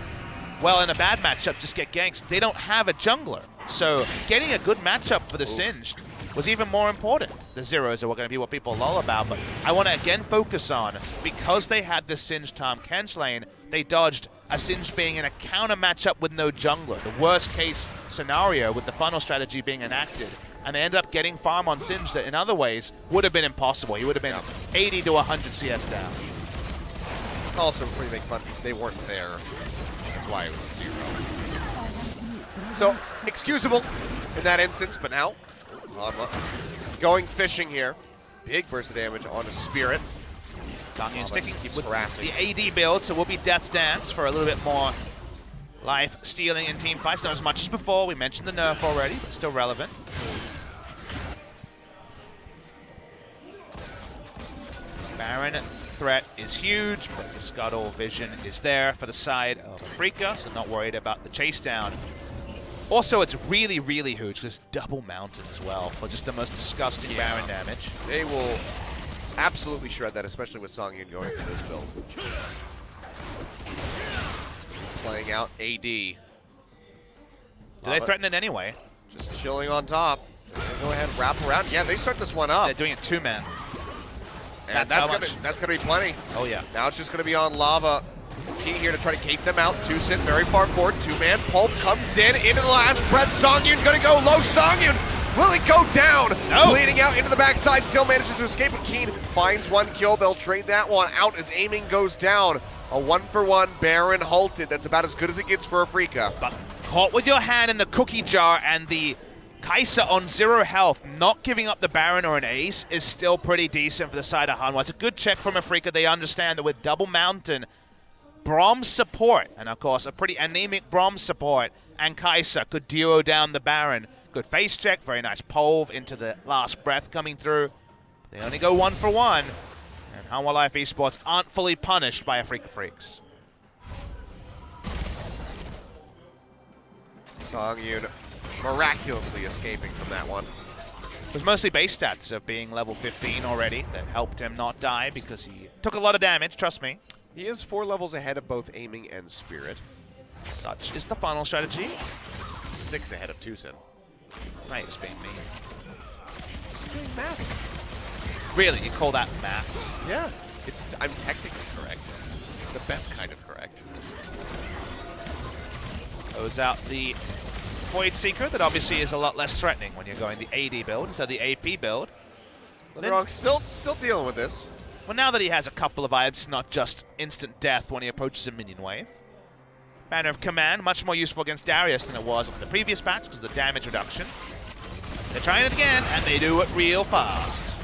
Well, in a bad matchup, just get ganks. They don't have a jungler. So getting a good matchup for the Singed was even more important. The zeros are going to be what people lull about, but I want to again focus on, because they had the Singed Tahm Kench lane, they dodged a Singed being in a counter matchup with no jungler. The worst case scenario with the funnel strategy being enacted. And they ended up getting farm on Singed that in other ways would have been impossible. He would have been 80 to 100 CS down. Also, before you make fun, they weren't there. That's why it was 0. So, excusable in that instance, but now, Hanwha going fishing here. Big burst of damage onto Spirit. Songyun sticking keeps with harassing. the AD build, so we'll be Death's Dance for a little bit more life stealing in team fights. Not as much as before. We mentioned the nerf already, but still relevant. Baron threat is huge, but the Scuttle vision is there for the side of Afreeca, so not worried about the chase down. Also, it's really, really huge. There's double mountain as well for just the most disgusting Baron damage. They will absolutely shred that, especially with Songyun going for this build. Playing out AD. Do they threaten it anyway? Just chilling on top. Go ahead and wrap around. Yeah, they start this one up. They're doing it 2-man. And that's gonna be plenty. Oh yeah. Now it's just gonna be on Lava. Key here to try to gate them out. Tucson very far forward. 2-man pulp comes in into the last breath. Songyun gonna go low. Songyun, will it go down? No. Bleeding out into the backside. Still manages to escape, but Keen finds one kill. They'll trade that one out as aiming goes down. A 1-for-1 Baron halted. That's about as good as it gets for Afreeca. But caught with your hand in the cookie jar, and the Kai'Sa on 0 health, not giving up the Baron or an ace is still pretty decent for the side of Hanwha. It's a good check from Afreeca. They understand that with double mountain, Braum's support, and of course a pretty anemic Braum support, and Kai'Sa could duo down the Baron. Good face check, very nice pole into the last breath coming through. They only go 1-for-1, and Hanwha Life Esports aren't fully punished by Afreeca Freecs. Songyun miraculously escaping from that one. It was mostly base stats of being level 15 already that helped him not die because he took a lot of damage, trust me. He is 4 levels ahead of both aiming and spirit. Such is the final strategy. 6 ahead of Tucson. Right, it's being mean. Just doing maths. Really, you call that maths? Yeah. I'm technically correct. The best kind of correct. Throws out the Void Seeker that obviously is a lot less threatening when you're going the AD build instead of the AP build. Wrong, still dealing with this. Well, now that he has a couple of items, it's not just instant death when he approaches a minion wave. Banner of Command, much more useful against Darius than it was on the previous patch because of the damage reduction. They're trying it again, and they do it real fast.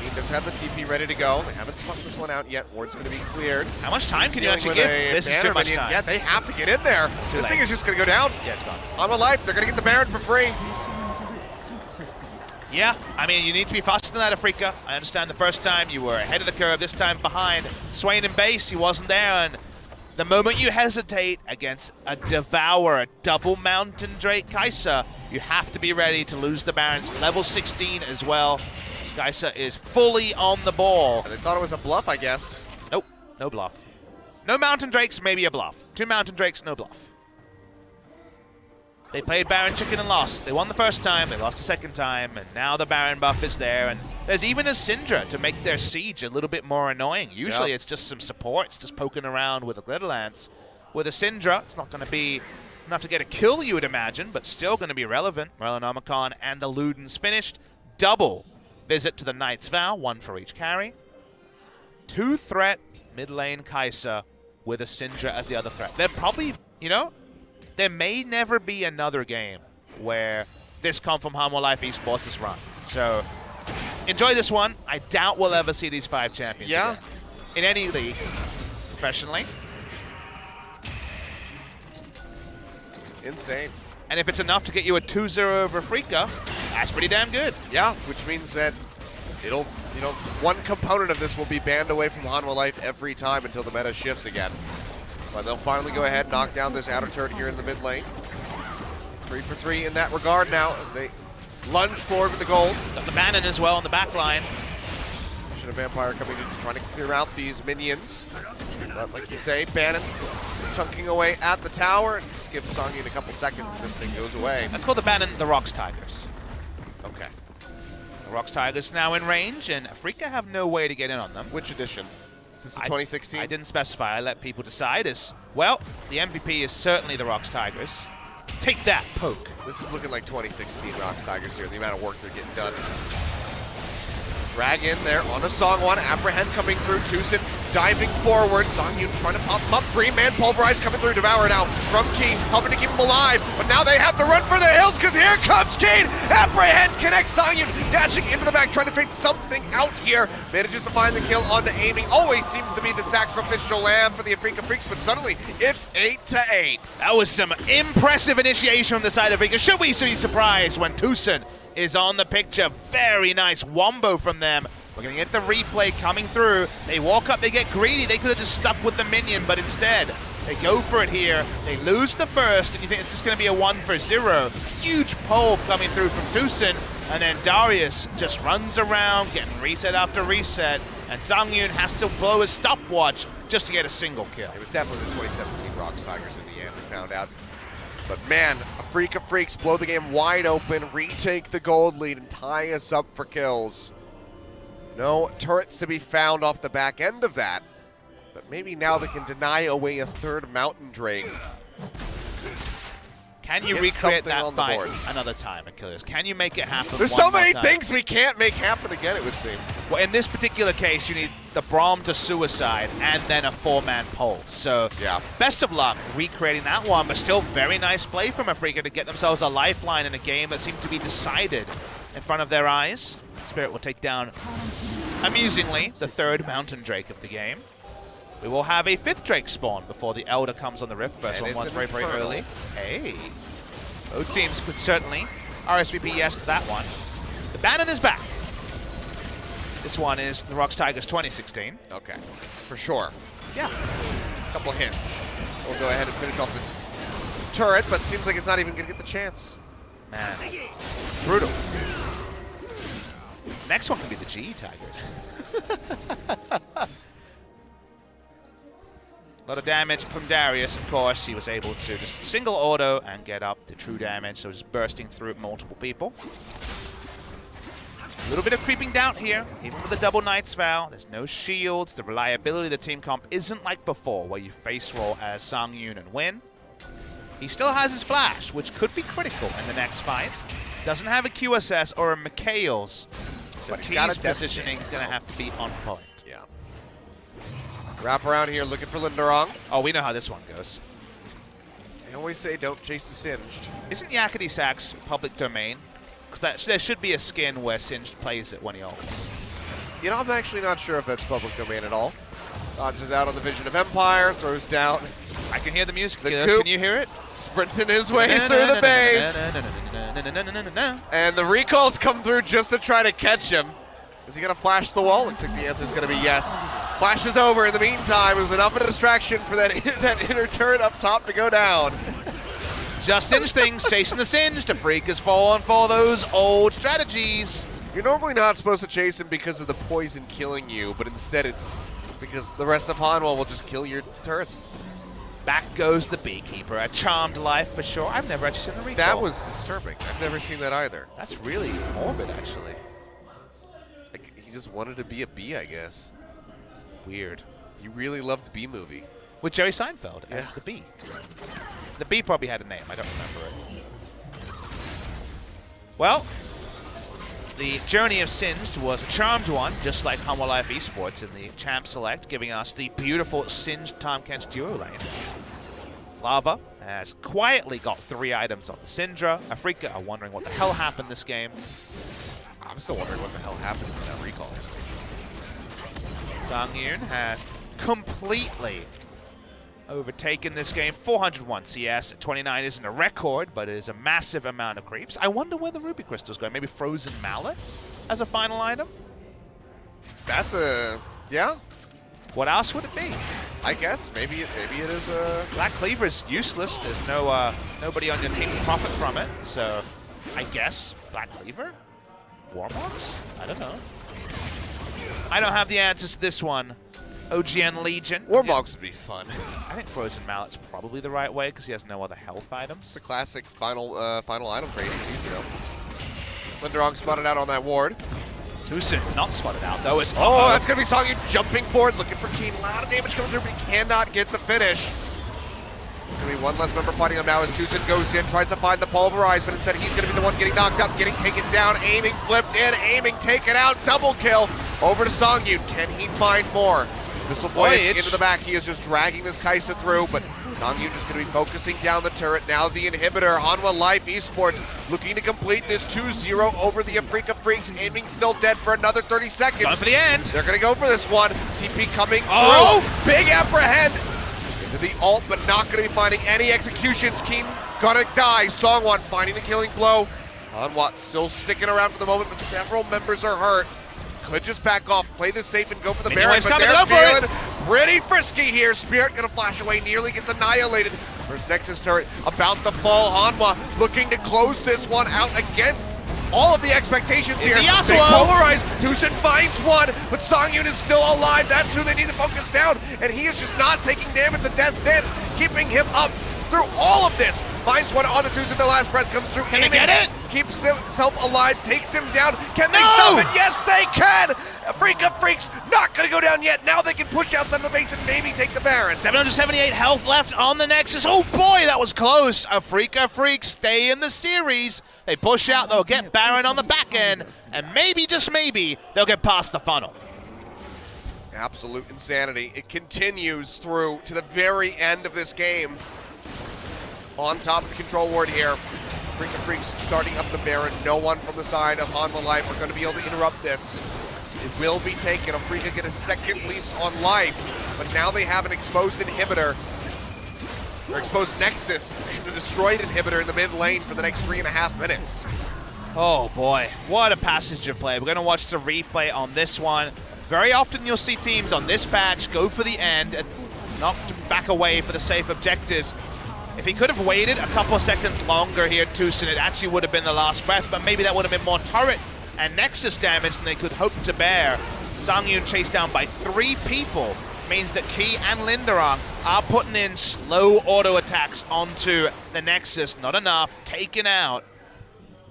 He does have the TP ready to go. They haven't spun this one out yet. Ward's going to be cleared. How much time can you Dealing actually with give? a This is too banner much minion. time. Yeah, they have to get in there. This late. thing is just going to go down. Yeah, it's gone. On a life, they're going to get the Baron for free. Yeah, I mean, you need to be faster than that, Afreeca. I understand the first time you were ahead of the curve, this time behind. Swain in base, he wasn't there, and the moment you hesitate against a Devourer, a double Mountain Drake Kai'Sa, you have to be ready to lose the Barons. Level 16 as well. Kai'Sa is fully on the ball. They thought it was a bluff, I guess. Nope, no bluff. No Mountain Drakes, maybe a bluff. 2 Mountain Drakes, no bluff. They played Baron Chicken and lost. They won the first time, they lost the second time, and now the Baron buff is there. And there's even a Syndra to make their siege a little bit more annoying. Usually it's just some supports just poking around with a Glitter Lance. With a Syndra, it's not going to be enough to get a kill, you would imagine, but still going to be relevant. Morellonomicon and the Ludens finished. Double visit to the Knight's Vow, 1 for each carry. 2 threat mid lane Kai'Sa with a Syndra as the other threat. They're probably, you know, there may never be another game where this come from Hanwha Life Esports is run. So enjoy this one. I doubt we'll ever see these 5 champions again in any league professionally. Insane. And if it's enough to get you a 2-0 over Afreeca, that's pretty damn good. Yeah, which means that it'll, you know, one component of this will be banned away from Hanwha Life every time until the meta shifts again. But they'll finally go ahead and knock down this outer turret here in the mid lane. 3 for 3 in that regard now as they lunge forward with the gold. Got the Bannon as well on the back line. Should a Vampire coming in just trying to clear out these minions. But like you say, Bannon chunking away at the tower and just give Songyun a couple seconds and this thing goes away. Let's call the Bannon the Rocks Tigers. Okay. The Rocks Tigers now in range, and Afreeca have no way to get in on them. Which edition? Is this the 2016? I didn't specify. I let people decide. As well, the MVP is certainly the Rocks Tigers. Take that, poke. This is looking like 2016 Rocks Tigers here, the amount of work they're getting done. Drag in there on a Songwon, Apprehend coming through, Tucson diving forward, Songyun trying to pop him up, 3-man Pulverize coming through, Devourer now from Key, helping to keep him alive, but now they have to run for the hills because here comes Kane, Apprehend connects Songyun, dashing into the back, trying to trade something out here, manages to find the kill on the aiming, always seems to be the sacrificial lamb for the Afreeca Freecs, but suddenly it's 8-8. That was some impressive initiation from the side of Afreeca. Should we be surprised when Tucson is on the picture? Very nice wombo from them. We're going to get the replay coming through. They walk up, they get greedy. They could have just stuck with the minion, but instead, they go for it here. They lose the first, and you think it's just going to be a 1-for-0. Huge pull coming through from Tucson, and then Darius just runs around, getting reset after reset, and Songyun has to blow his stopwatch just to get a single kill. It was definitely the 2017 Rocks Tigers in the end, we found out. But man, Afreeca Freecs blow the game wide open, retake the gold lead, and tie us up for kills. No turrets to be found off the back end of that. But maybe now they can deny away a 3rd Mountain Drake. Can you Get recreate something that on the fight board. another time, Achilles? Can you make it happen? There's one so more many time? things we can't make happen again, it would seem. Well, in this particular case, you need the Braum to suicide and then a 4-man pole. So, Yeah. best of luck recreating that one, but still very nice play from Afreeca to get themselves a lifeline in a game that seemed to be decided in front of their eyes. Spirit will take down, amusingly, the 3rd Mountain Drake of the game. We will have a 5th Drake spawn before the Elder comes on the Rift. First And one it's was an very, very Infernal. early. Hey. Both teams could certainly RSVP yes to that one. The Bannon is back. This one is the Rocks Tigers 2016. Okay, for sure. Yeah. A couple hits. We'll go ahead and finish off this turret, but seems like it's not even going to get the chance. Man. Brutal. Next one could be the GE Tigers. A lot of damage from Darius, of course. He was able to just single auto and get up the true damage, so just bursting through multiple people. A little bit of creeping down here, even with the double Knight's Vow. There's no shields. The reliability of the team comp isn't like before, where you face roll as Songyun and win. He still has his flash, which could be critical in the next fight. Doesn't have a QSS or a Mikhail's. So But he's got Key's a death positioning is going to stance, have to be on point. Yeah. Wrap around here looking for Linderong. Oh, we know how this one goes. They always say don't chase the Singed. Isn't Yakety Sax public domain? Because there should be a skin where Singed plays it when he ults. You know, I'm actually not sure if that's public domain at all. Dodges out on the Vision of Empire, throws down, I can hear the music. The Killers. coop. Can you hear it? sprinting his way through the base. And the recalls come through just to try to catch him. Is he going to flash the wall? Looks like the answer is going to be yes. Flash is over. In the meantime, it was enough of a distraction for that inner turret up top to go down. Just Singe things, chasing the Singe. Afreeca's falling for those old strategies. You're normally not supposed to chase him because of the poison killing you, but instead it's because the rest of Hanwha will just kill your turrets. Back goes the Beekeeper. A charmed life for sure. I've never actually seen the recall. That was disturbing. I've never seen that either. That's really morbid, actually. Like, he just wanted to be a bee, I guess. Weird. He really loved Bee-Movie. With Jerry Seinfeld as Yeah. the Bee. The Bee probably had a name. I don't remember it. Well, the journey of Singed was a charmed one, just like Hanwha Live Esports in the Champ Select, giving us the beautiful Singed Tahm Kench duo lane. Lava has quietly got 3 items on the Syndra. Afreeca are wondering what the hell happened this game. I'm still wondering what the hell happens in that recall. Sangyun has completely overtaken this game. 401 CS at 29 isn't a record, but it is a massive amount of creeps. I wonder where the Ruby Crystal's going. Maybe Frozen Mallet as a final item? That's a... yeah, What else would it be? I guess. Maybe it is a... Black Cleaver is useless. There's no nobody on your team to profit from it. So I guess Black Cleaver? Warmox? I don't know. I don't have the answers to this one. OGN Legion. Warmox would be fun. I think Frozen Mallet's probably the right way because he has no other health items. It's a classic final item for ADCs, you know. Linderong spotted out on that ward. Tucson not spotted out though. It's Oh, that's going to be Songyun jumping forward, looking for Keen. A lot of damage coming through, but he cannot get the finish. It's going to be one less member fighting him now as Tucson goes in, tries to find the Pulverize, but instead he's going to be the one getting knocked up, getting taken down, aiming, flipped in, aiming, taken out, double kill. Over to Songyun. Can he find more? Missile Voyage into the back. He is just dragging this Kaisa through, but Songyun just going to be focusing down the turret. Now the inhibitor, Hanwha Live Esports, looking to complete this 2-0 over the Afreeca Freecs, aiming still dead for another 30 seconds. Going for the end. They're going to go for this one. TP coming through. Big apprehend. Into the ult, but not going to be finding any executions. Keen gonna die. Songwon finding the killing blow. Hanwha still sticking around for the moment, but several members are hurt. Could just back off, play this safe, and go for the Baron, but they're feeling pretty frisky here. Spirit gonna flash away, nearly gets annihilated. First Nexus turret about to fall. Hanwha looking to close this one out against all of the expectations here. They pulverize. Tucson finds one, but Songyun is still alive. That's who they need to focus down, and he is just not taking damage. The Death Stance keeping him up through all of this. Finds one on the Tucson, the last breath comes through. Can they get it? Keeps himself alive, takes him down. Can they stop it? Yes, they can! Afreeca Freecs not gonna go down yet. Now they can push outside of the base and maybe take the Baron. 778 health left on the Nexus. Oh boy, that was close. Afreeca Freecs stay in the series. They push out, they'll get Baron on the back end, and maybe, just maybe, they'll get past the funnel. Absolute insanity. It continues through to the very end of this game. On top of the control ward here. Afreeca Freecs starting up the Baron. No one from the side of Hanwha Life are going to be able to interrupt this. It will be taken. Afreeca get a second lease on life, but now they have an exposed inhibitor, or exposed Nexus, and a destroyed inhibitor in the mid lane for the next 3.5 minutes. Oh boy, what a passage of play. We're going to watch the replay on this one. Very often you'll see teams on this patch go for the end and not back away for the safe objectives. If he could have waited a couple of seconds longer here, Tucson, it actually would have been the last breath, but maybe that would have been more turret and Nexus damage than they could hope to bear. Sangyun chased down by 3 people means that Key and Linderong are putting in slow auto attacks onto the Nexus. Not enough, taken out.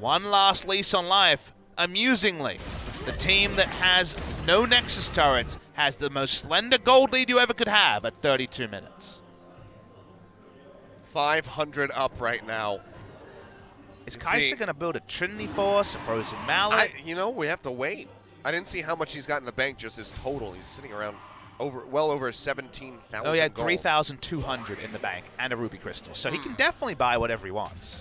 One last lease on life. Amusingly, the team that has no Nexus turrets has the most slender gold lead you ever could have at 32 minutes. 500 up right now. Is Let's see. Kai'Sa going to build a Trinity Force, a Frozen Mallet? You know, we have to wait. I didn't see how much he's got in the bank, just his total. He's sitting around well over 17,000 Oh, yeah, gold. 3,200 in the bank and a Ruby Crystal. So he can definitely buy whatever he wants.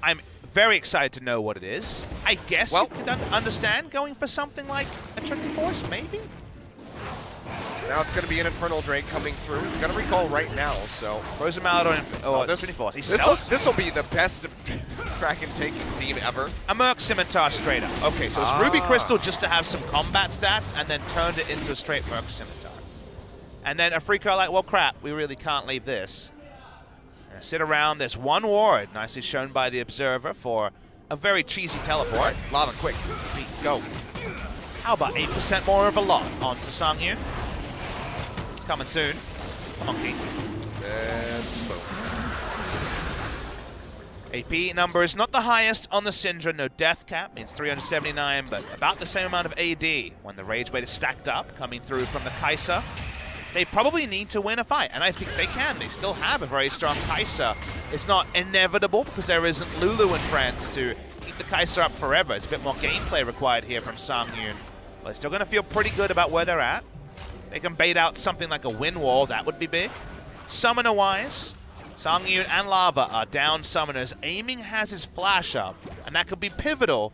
I'm very excited to know what it is. I guess you could understand going for something like a Trinity Force, maybe? Now it's going to be an Infernal Drake coming through. It's going to recall right now, so... Frozen Mallet or Trinity Force. This will be the best Kraken taking team ever. A Merc Scimitar straight up. Okay, so it's Ruby Crystal just to have some combat stats and then turned it into a straight Merc Scimitar. And then Afreeca like, well, crap, we really can't leave this. And sit around. There's one ward, nicely shown by the Observer for a very cheesy teleport. Right, Lava, quick. Go. How about 8% more of a lot onto Sangyu? It's coming soon. Come on, Keith. And boom. AP number is not the highest on the Syndra. No death cap, means 379, but about the same amount of AD when the Rage Blade is stacked up, coming through from the Kai'Sa. They probably need to win a fight, and I think they can. They still have a very strong Kai'Sa. It's not inevitable because there isn't Lulu and friends to keep the Kai'Sa up forever. It's a bit more gameplay required here from Sangyu. But they're still going to feel pretty good about where they're at. They can bait out something like a wind wall. That would be big. Summoner-wise, Sangyu and Lava are down summoners. Aiming has his flash up, and that could be pivotal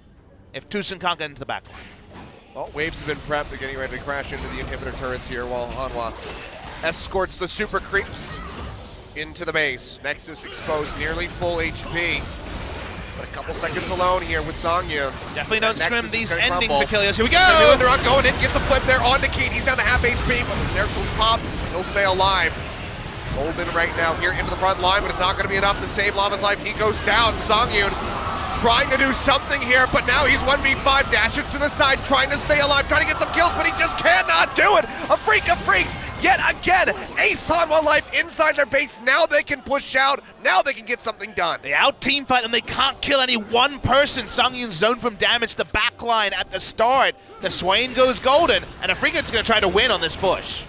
if Tucson can't get into the backline. Well, waves have been prepped. They're getting ready to crash into the inhibitor turrets here while Hanwha escorts the super creeps into the base. Nexus exposed, nearly full HP. But a couple seconds alone here with Sangyu. Definitely don't scrim these endings, crumble. Achilles. Here we go! They're going in, gets a flip there on Keith. He's down to half HP, but the snare will pop. He'll stay alive. Golden right now here into the front line, but it's not going to be enough to save Lava's life. He goes down. Sangyu trying to do something here, but now he's 1v5, dashes to the side, trying to stay alive, trying to get some kills, but he just cannot do it. Afreeca Freecs, yet again, ace Hanwha life inside their base. Now they can push out, now they can get something done. They out-team fight and they can't kill any one person. Sangyun's zoned from damage the backline at the start. The Swain goes golden, and Afreeca's going to try to win on this push.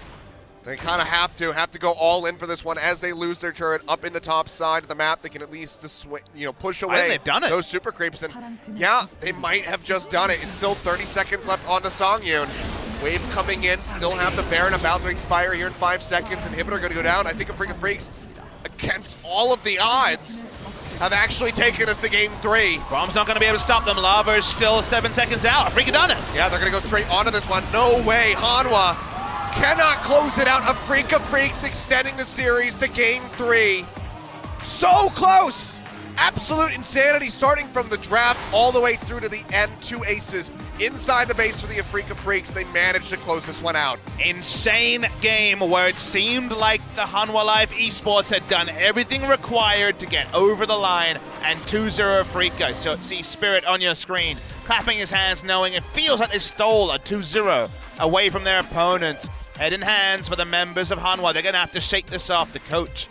They kind of have to go all in for this one as they lose their turret up in the top side of the map. They can at least push away they've done it. Those super creeps. And yeah, they might have just done it. It's still 30 seconds left on the Sangyu. Wave coming in, still have the Baron about to expire here in 5 seconds. Inhibitor going to go down. I think Afreeca Freecs, against all of the odds, have actually taken us to game 3. Brom's not going to be able to stop them. Lava is still 7 seconds out. Afreeca done it. Yeah, they're going to go straight onto this one. No way. Hanwha cannot close it out. Afreeca Freecs extending the series to game 3. So close! Absolute insanity starting from the draft all the way through to the end. 2 aces inside the base for the Afreeca Freecs. They managed to close this one out. Insane game where it seemed like the Hanwha Live Esports had done everything required to get over the line, and 2-0 Afreeca. So see Spirit on your screen, clapping his hands knowing it feels like they stole a 2-0 away from their opponents. Head in hands for the members of Hanwha. They're going to have to shake this off. The coach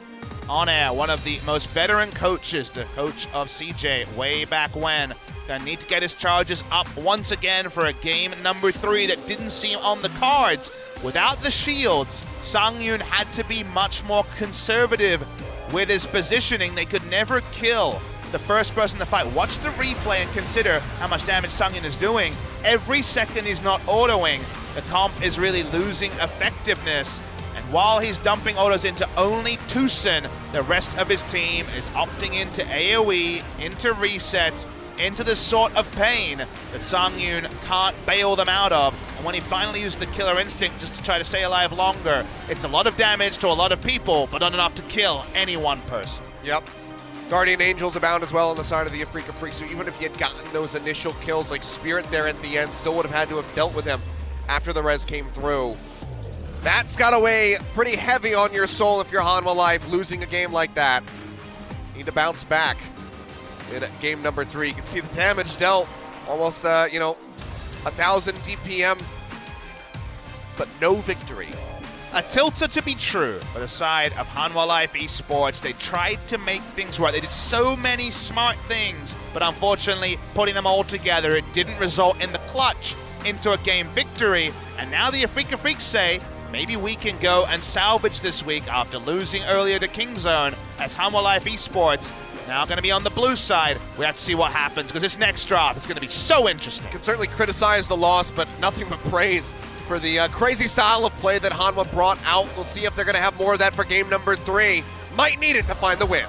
on air, one of the most veteran coaches, the coach of CJ way back when. Gonna need to get his charges up once again for a game number 3 that didn't seem on the cards. Without the shields, Sangyu had to be much more conservative with his positioning. They could never kill the first person to fight. Watch the replay and consider how much damage Sangyu is doing. Every second he's not autoing, the comp is really losing effectiveness. And while he's dumping autos into only Tucson, the rest of his team is opting into AoE, into resets, into the sort of pain that Sangyu can't bail them out of. And when he finally used the killer instinct just to try to stay alive longer, it's a lot of damage to a lot of people, but not enough to kill any one person. Yep. Guardian Angels abound as well on the side of the Afreeca Freecs, so even if he had gotten those initial kills like Spirit there at the end, still would have had to have dealt with him after the res came through. That's got to weigh pretty heavy on your soul if you're Hanwha Life, losing a game like that. You need to bounce back in game number 3. You can see the damage dealt, almost, 1,000 DPM, but no victory. A tilter to be true for the side of Hanwha Life Esports. They tried to make things right. They did so many smart things, but unfortunately, putting them all together, it didn't result in the clutch into a game victory. And now the Afreeca Freecs say, maybe we can go and salvage this week after losing earlier to Kingzone as Hanwha Life Esports now going to be on the blue side. We have to see what happens because this next draft is going to be so interesting. Can certainly criticize the loss, but nothing but praise for the crazy style of play that Hanwha brought out. We'll see if they're going to have more of that for game number 3. Might need it to find the win.